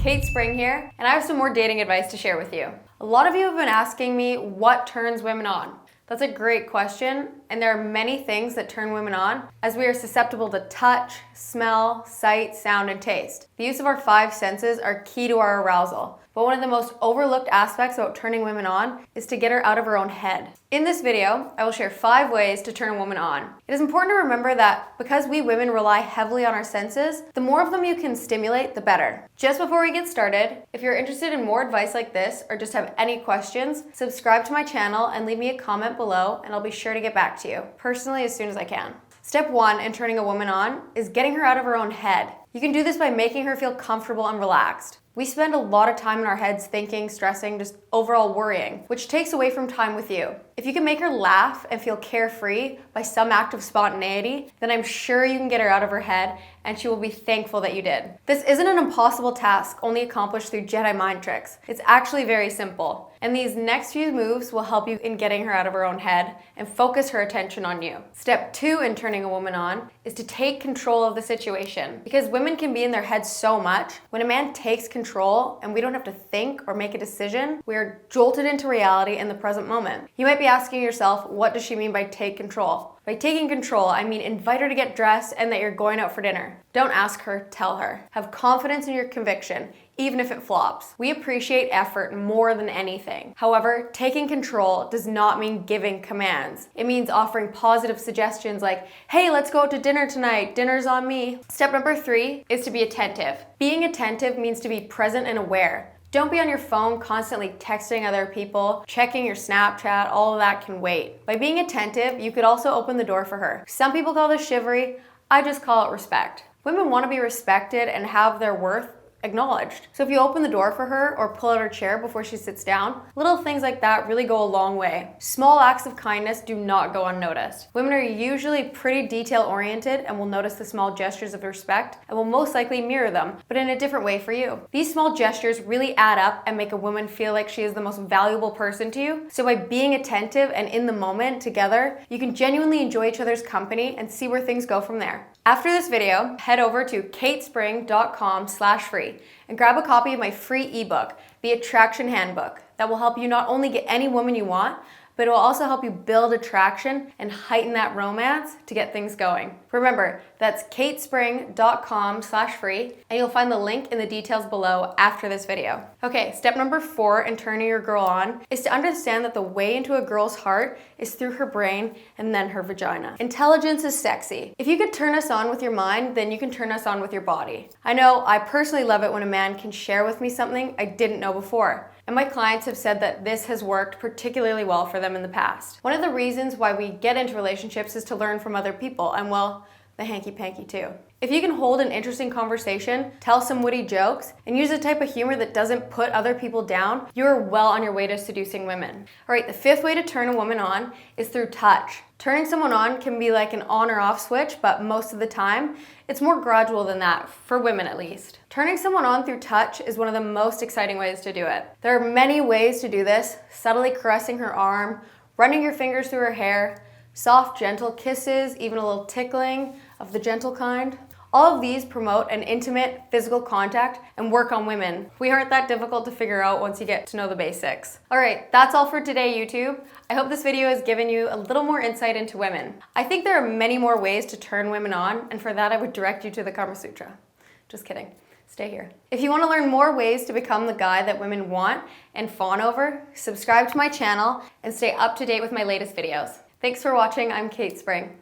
Kate Spring here, and I have some more dating advice to share with you. A lot of you have been asking me what turns women on. That's a great question, and there are many things that turn women on, as we are susceptible to touch, smell, sight, sound, and taste. The use of our five senses are key to our arousal, but one of the most overlooked aspects about turning women on is to get her out of her own head. In this video, I will share 5 ways to turn a woman on. It is important to remember that because we women rely heavily on our senses, the more of them you can stimulate, the better. Just before we get started, if you're interested in more advice like this or just have any questions, subscribe to my channel and leave me a comment below and I'll be sure to get back to you, personally as soon as I can. Step 1 in turning a woman on is getting her out of her own head. You can do this by making her feel comfortable and relaxed. We spend a lot of time in our heads thinking, stressing, just overall worrying, which takes away from time with you. If you can make her laugh and feel carefree by some act of spontaneity, then I'm sure you can get her out of her head and she will be thankful that you did. This isn't an impossible task only accomplished through Jedi mind tricks. It's actually very simple. And these next few moves will help you in getting her out of her own head and focus her attention on you. Step 2 in turning a woman on is to take control of the situation. Because women can be in their heads so much, when a man takes control and we don't have to think or make a decision, we are jolted into reality in the present moment. You might be asking yourself, what does she mean by take control? By taking control, I mean invite her to get dressed and that you're going out for dinner. Don't ask her, tell her. Have confidence in your conviction, even if it flops. We appreciate effort more than anything. However, taking control does not mean giving commands. It means offering positive suggestions like, hey, let's go out to dinner tonight, dinner's on me. Step number 3 is to be attentive. Being attentive means to be present and aware. Don't be on your phone constantly texting other people, checking your Snapchat, all of that can wait. By being attentive, you could also open the door for her. Some people call this chivalry, I just call it respect. Women want to be respected and have their worth acknowledged. So if you open the door for her or pull out her chair before she sits down, little things like that really go a long way. Small acts of kindness do not go unnoticed. Women are usually pretty detail oriented and will notice the small gestures of respect and will most likely mirror them, but in a different way for you. These small gestures really add up and make a woman feel like she is the most valuable person to you. So by being attentive and in the moment together, you can genuinely enjoy each other's company and see where things go from there. After this video, head over to katespring.com/free and grab a copy of my free ebook, The Attraction Handbook, that will help you not only get any woman you want, but it will also help you build attraction and heighten that romance to get things going. Remember, that's katespring.com/free, and you'll find the link in the details below after this video. Okay, step number 4 in turning your girl on is to understand that the way into a girl's heart is through her brain and then her vagina. Intelligence is sexy. If you could turn us on with your mind, then you can turn us on with your body. I know I personally love it when a man can share with me something I didn't know before. And my clients have said that this has worked particularly well for them in the past. One of the reasons why we get into relationships is to learn from other people, and well, the hanky-panky too. If you can hold an interesting conversation, tell some witty jokes, and use a type of humor that doesn't put other people down, you're well on your way to seducing women. All right, the 5th way to turn a woman on is through touch. Turning someone on can be like an on or off switch, but most of the time, it's more gradual than that, for women at least. Turning someone on through touch is one of the most exciting ways to do it. There are many ways to do this: subtly caressing her arm, running your fingers through her hair, soft, gentle kisses, even a little tickling of the gentle kind. All of these promote an intimate physical contact and work on women. We aren't that difficult to figure out once you get to know the basics. All right, that's all for today, YouTube. I hope this video has given you a little more insight into women. I think there are many more ways to turn women on, and for that I would direct you to the Kama Sutra. Just kidding. Stay here. If you want to learn more ways to become the guy that women want and fawn over, subscribe to my channel and stay up to date with my latest videos. Thanks for watching. I'm Kate Spring.